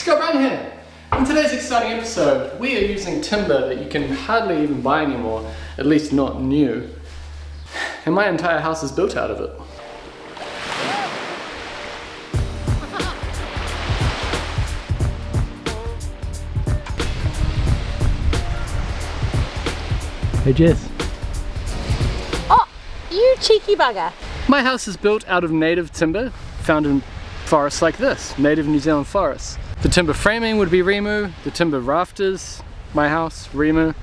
Scott Brown here. In today's exciting episode, we are using timber that you can hardly even buy anymore, at least not new. And my entire house is built out of it. Hey Jess. Oh, you cheeky bugger. My house is built out of native timber found in forests like this, native New Zealand forests. The timber framing would be rimu, the timber rafters, my house, rimu,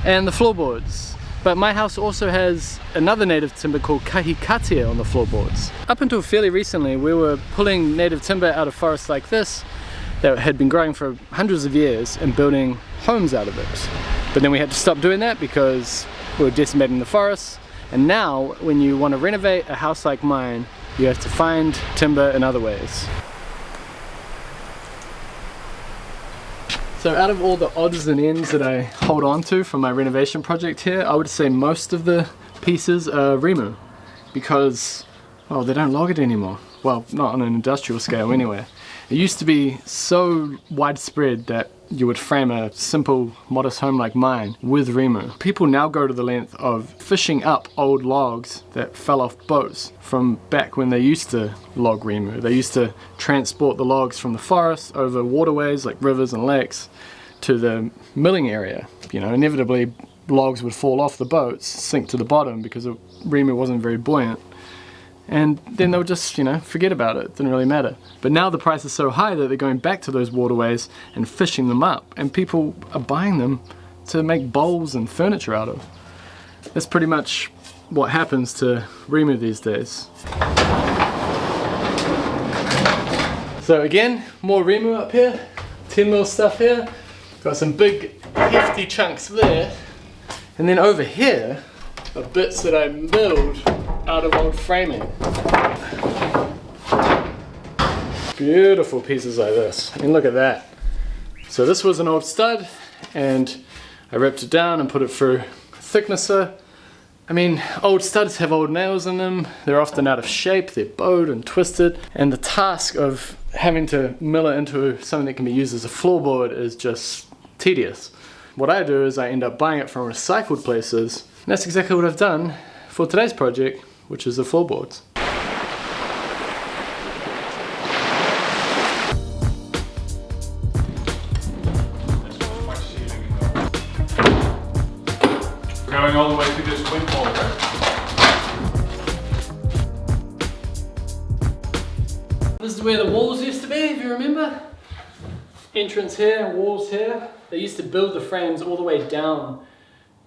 and the floorboards. But my house also has another native timber called kahikatea on the floorboards. Up until fairly recently, we were pulling native timber out of forests like this that had been growing for hundreds of years and building homes out of it. But then we had to stop doing that because we were decimating the forests. And now, when you want to renovate a house like mine, you have to find timber in other ways. So out of all the odds and ends that I hold on to from my renovation project here, I would say most of the pieces are rimu, because, well, they don't log it anymore. Well, not on an industrial scale anyway. It used to be so widespread that you would frame a simple, modest home like mine with rimu. People now go to the length of fishing up old logs that fell off boats from back when they used to log rimu. They used to transport the logs from the forest over waterways like rivers and lakes to the milling area. You know, inevitably logs would fall off the boats, sink to the bottom because the rimu wasn't very buoyant. And then they'll just, you know, forget about it. It didn't really matter. But now the price is so high that they're going back to those waterways and fishing them up. And people are buying them to make bowls and furniture out of. That's pretty much what happens to rimu these days. So again, more rimu up here. 10mm stuff here. Got some big, hefty chunks there. And then over here are bits that I milled out of old framing. Beautiful pieces like this. I mean, look at that. So this was an old stud and I ripped it down and put it through a thicknesser. I mean, old studs have old nails in them. They're often out of shape, they're bowed and twisted. And the task of having to mill it into something that can be used as a floorboard is just tedious. What I do is I end up buying it from recycled places. And that's exactly what I've done for today's project, which is the floorboards. Going all the way to this wind wall, right? This is where the walls used to be, if you remember. Entrance here, walls here. They used to build the frames all the way down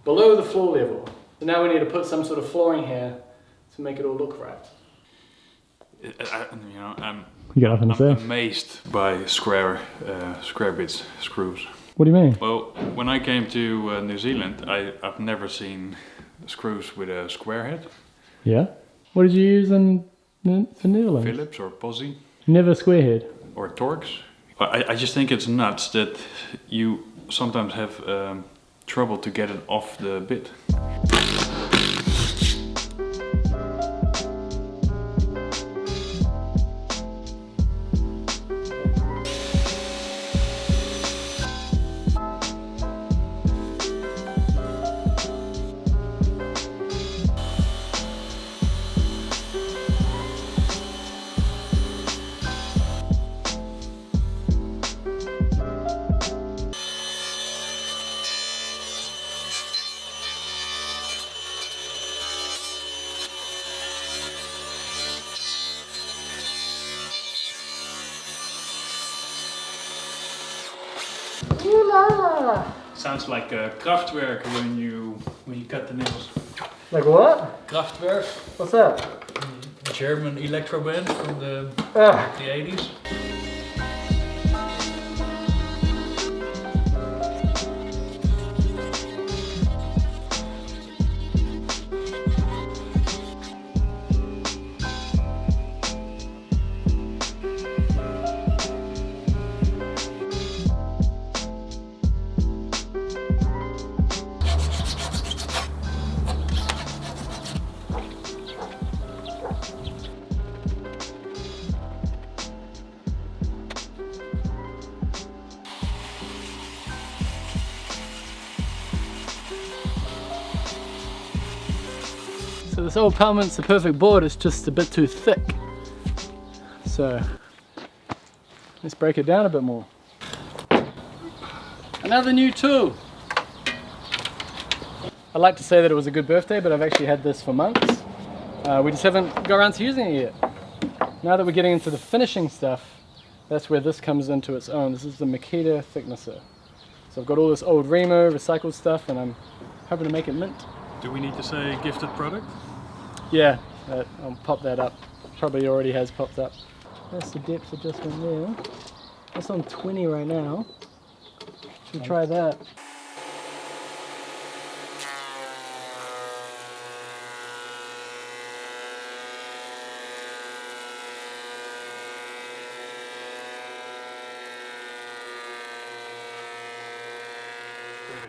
below the floor level. So now we need to put some sort of flooring here to make it all look right. I'm You got nothing to say? amazed by square bits, screws. What do you mean? Well, when I came to New Zealand, I've never seen screws with a square head. Yeah? What did you use in the Netherlands? Phillips or Pozzi Never square head. or Torx. I just think it's nuts that you sometimes have trouble to get it off the bit. Ooh la la! Sounds like Kraftwerk when you cut the nails. Like what? Kraftwerk, What's that? German electro band from the 80s. So this old Parliament's the perfect board, it's just a bit too thick. So let's break it down a bit more. Another new tool. I'd like to say that it was a good birthday, but I've actually had this for months. We just haven't got around to using it yet. Now that we're getting into the finishing stuff, that's where this comes into its own. This is the Makita thicknesser. So I've got all this old rimu, recycled stuff, and I'm hoping to make it mint. Do we need to say gifted product? Yeah, I'll pop that up. Probably already has popped up. That's the depth adjustment there. That's on 20 right now. Should we try that?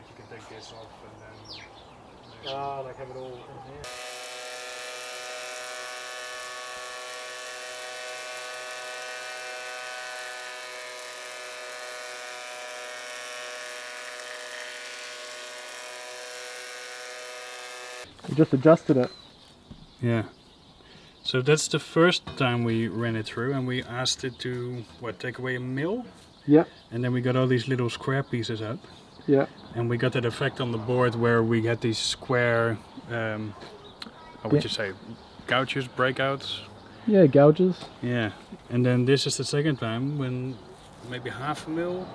You can take this off and then... Like have it all in here. We just adjusted it. Yeah. So that's the first time we ran it through, and we asked it to, what, take away a mill? Yeah. And then we got all these little square pieces out. Yeah. And we got that effect on the board where we had these square, how would you say, gouges, breakouts? Yeah, gouges. Yeah. And then this is the second time when maybe half a mil,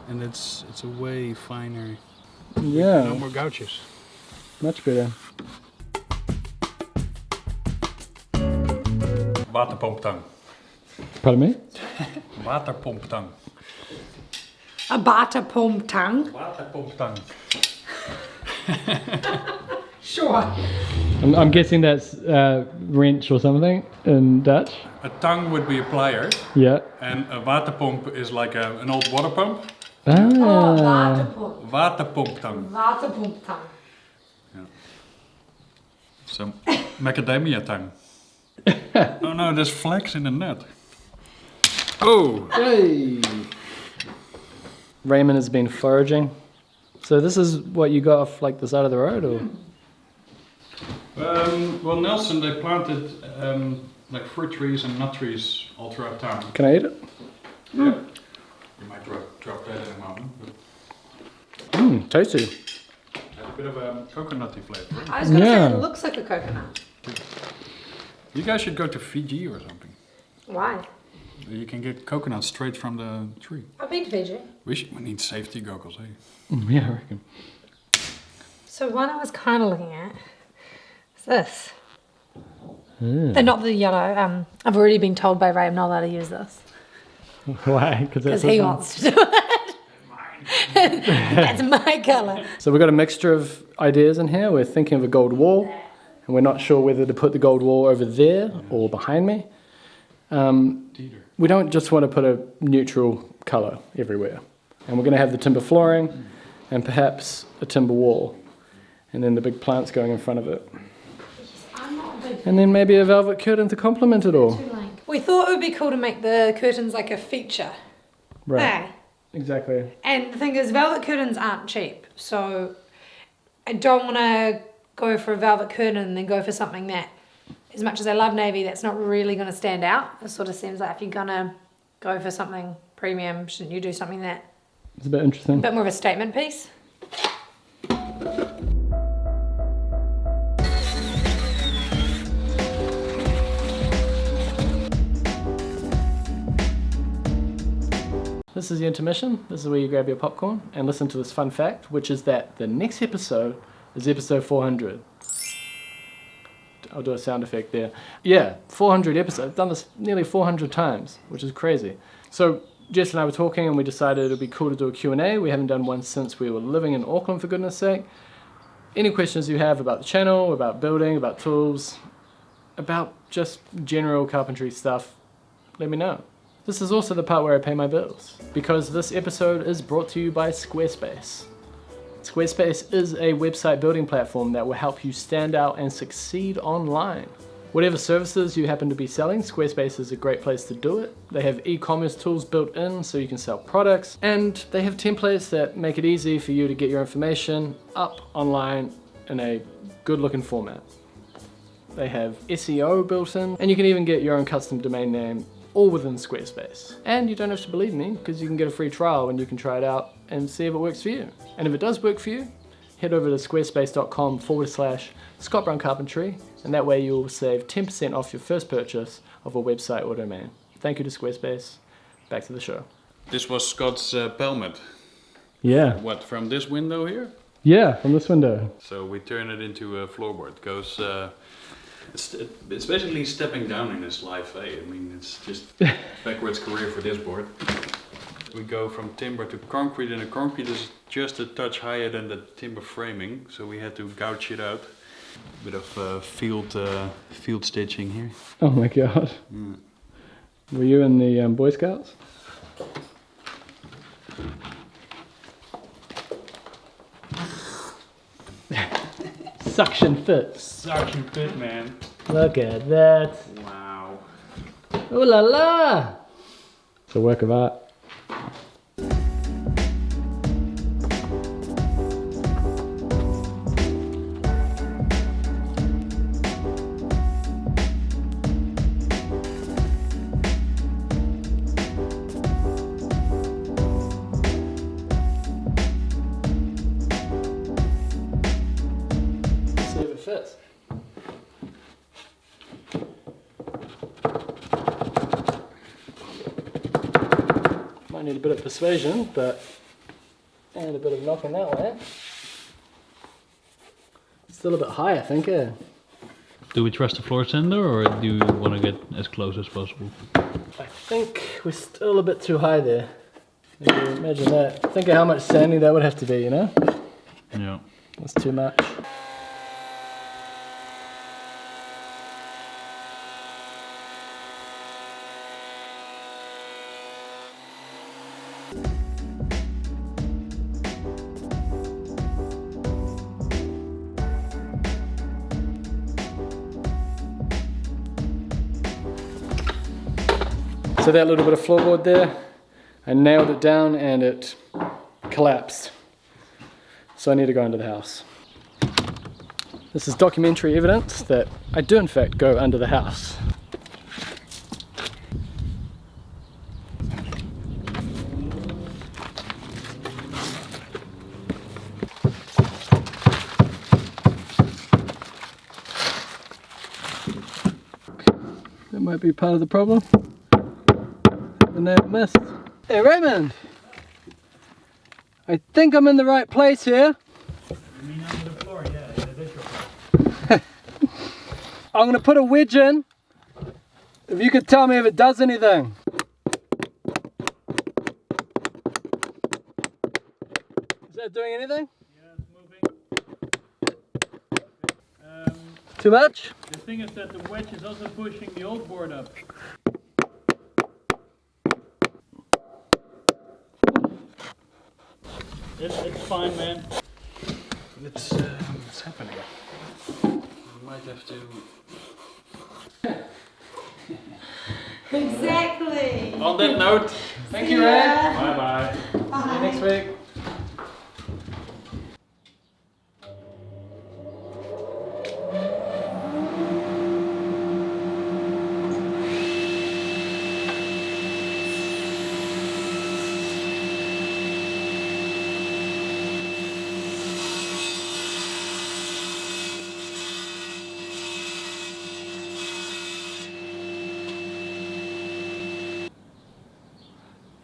and it's a way finer. Yeah. No more gouges. Much better. Waterpomptang. Pardon me? Waterpomptang. A waterpomptang. Waterpomptang. Sure. I'm guessing that's wrench or something in Dutch. A tang would be a plier, Yeah. and a waterpomp is like an old water pump. Ah. Oh, waterpomp. Waterpomptang. Waterpomptang. So, macadamia tang. Oh no, there's flax in the net. Oh! Hey! Raymond has been foraging. So this is what you got off like the side of the road, or? Well, Nelson, they planted like fruit trees and nut trees all throughout town. Can I eat it? Yeah. You might drop that in a moment. But Mmm, tasty. has a bit of a coconutty flavor. Right? I was going to Yeah. say it looks like a coconut. You guys should go to Fiji or something. Why? You can get coconut straight from the tree. I've been to Fiji. We need safety goggles, eh? Yeah, I reckon. So one I was kind of looking at is this. They're not the yellow. I've already been told by Ray I'm not allowed to use this. Why? Because He wants to do it. That's my colour. So we've got a mixture of ideas in here. We're thinking of a gold wall, and we're not sure whether to put the gold wall over there or behind me. We don't just want to put a neutral colour everywhere. And we're going to have the timber flooring and perhaps a timber wall. And then the big plants going in front of it. I'm not a big And then maybe a velvet curtain to complement it all. We thought it would be cool to make the curtains like a feature. Right. Hey. Exactly. And the thing is, velvet curtains aren't cheap. So I don't want to go for a velvet curtain and then go for something that, as much as I love navy, that's not really going to stand out. It sort of seems like if you're going to go for something premium, shouldn't you do something that It's a bit interesting. a bit more of a statement piece? This is the intermission. This is where you grab your popcorn and listen to this fun fact, which is that the next episode is episode 400. I'll do a sound effect there. Yeah, 400 episodes. I've done this nearly 400 times, which is crazy. So Jess and I were talking and we decided it would be cool to do a Q&A. We haven't done one since we were living in Auckland, for goodness sake. Any questions you have about the channel, about building, about tools, about just general carpentry stuff, let me know. This is also the part where I pay my bills, because this episode is brought to you by Squarespace. Squarespace is a website building platform that will help you stand out and succeed online. Whatever services you happen to be selling, Squarespace is a great place to do it. They have e-commerce tools built in so you can sell products, and they have templates that make it easy for you to get your information up online in a good looking format. They have SEO built in, and you can even get your own custom domain name all within Squarespace. And you don't have to believe me, because you can get a free trial and you can try it out and see if it works for you. And if it does work for you, head over to squarespace.com/Scott Brown Carpentry, and that way you'll save 10% off your first purchase of a website or domain. Thank you to Squarespace. Back to the show. This was Scott's pelmet. Yeah. What, from this window here? Yeah, from this window. So we turn it into a floorboard. It goes, it's basically stepping down in his life. I mean, it's just backwards career for this board. We go from timber to concrete, and the concrete is just a touch higher than the timber framing, so we had to gouge it out. A bit of field stitching here. Oh my god. Were you in the Boy Scouts? Suction fit. Suction fit, man. Look at that. Wow. Ooh la la! It's a work of art. See if it fits. Might need a bit of persuasion, but and a bit of knocking that way. Still a bit high, I think, eh? Do we trust the floor sander, or do you want to get as close as possible? I think we're still a bit too high there. Imagine that. Think of how much sanding that would have to be, you know? Yeah. That's too much. So that little bit of floorboard there, I nailed it down and it collapsed. So I need to go under the house. This is documentary evidence that I do in fact go under the house. That might be part of the problem. The nail missed. Hey Raymond! I think I'm in the right place here. You mean under the floor? Yeah, that is your floor. I'm going to put a wedge in. If you could tell me if it does anything. Is that doing anything? Yeah, it's moving. Too much? The thing is that the wedge is also pushing the old board up. It's fine, man. What's happening? We might have to... Exactly. On that note, Thank you, Ray. bye-bye. See you next week.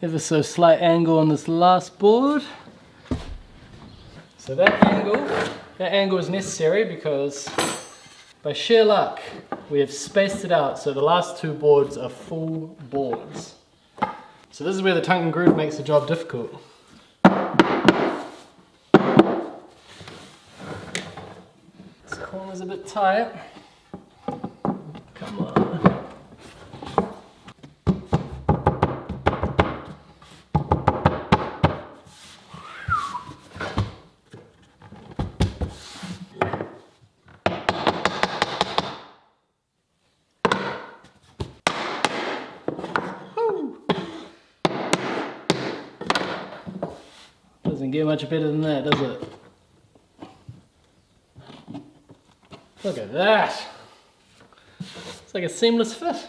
Ever so slight angle on this last board. So that angle is necessary because by sheer luck we have spaced it out so the last two boards are full boards. So this is where the tongue and groove makes the job difficult. This corner's a bit tight. Come on. Doesn't get much better than that, does it? Look at that! It's like a seamless fit.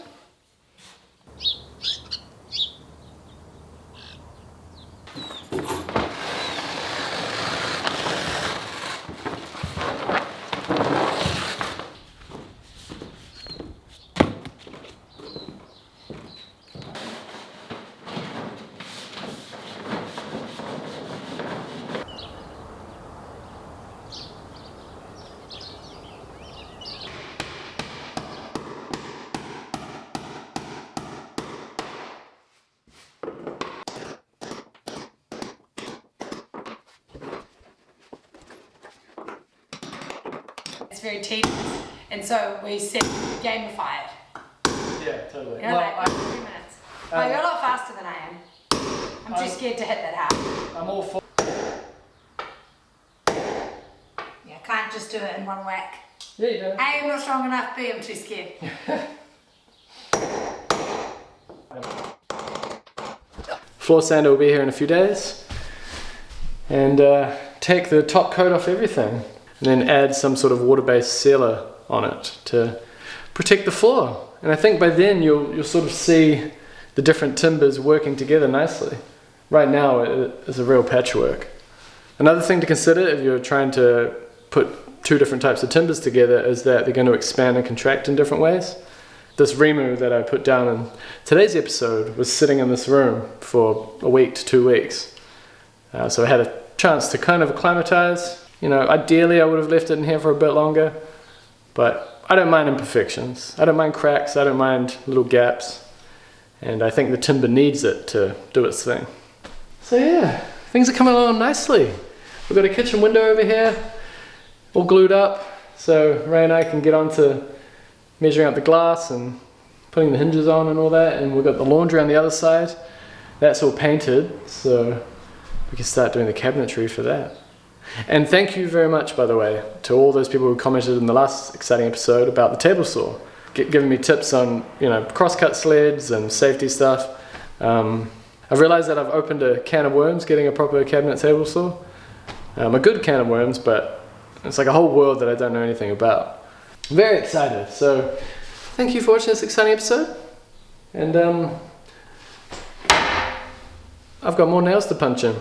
It's very tedious, and so we said gamify it. Yeah, totally. You know, like 3 minutes. Oh, you're a lot faster than I am. I'm too scared to hit that hard. I'm all for. Yeah, can't just do it in one whack. Yeah, you do. A, I'm not strong enough. B, I'm too scared. Floor sander will be here in a few days, and take the top coat off everything, and then add some sort of water-based sealer on it to protect the floor. And I think by then you'll sort of see the different timbers working together nicely. Right now it is a real patchwork. Another thing to consider if you're trying to put two different types of timbers together is that they're going to expand and contract in different ways. This rimu that I put down in today's episode was sitting in this room for a week to 2 weeks. So I had a chance to kind of acclimatize. You know, ideally I would have left it in here for a bit longer, but I don't mind imperfections. I don't mind cracks, I don't mind little gaps, and I think the timber needs it to do its thing. So yeah, things are coming along nicely. We've got a kitchen window over here, all glued up, so Ray and I can get on to measuring out the glass and putting the hinges on and all that, and we've got the laundry on the other side. That's all painted, so we can start doing the cabinetry for that. And thank you very much, by the way, to all those people who commented in the last exciting episode about the table saw, giving me tips on, you know, crosscut sleds and safety stuff. I've realized that I've opened a can of worms getting a proper cabinet table saw. A good can of worms, but it's like a whole world that I don't know anything about. I'm very excited, so thank you for watching this exciting episode. And I've got more nails to punch in.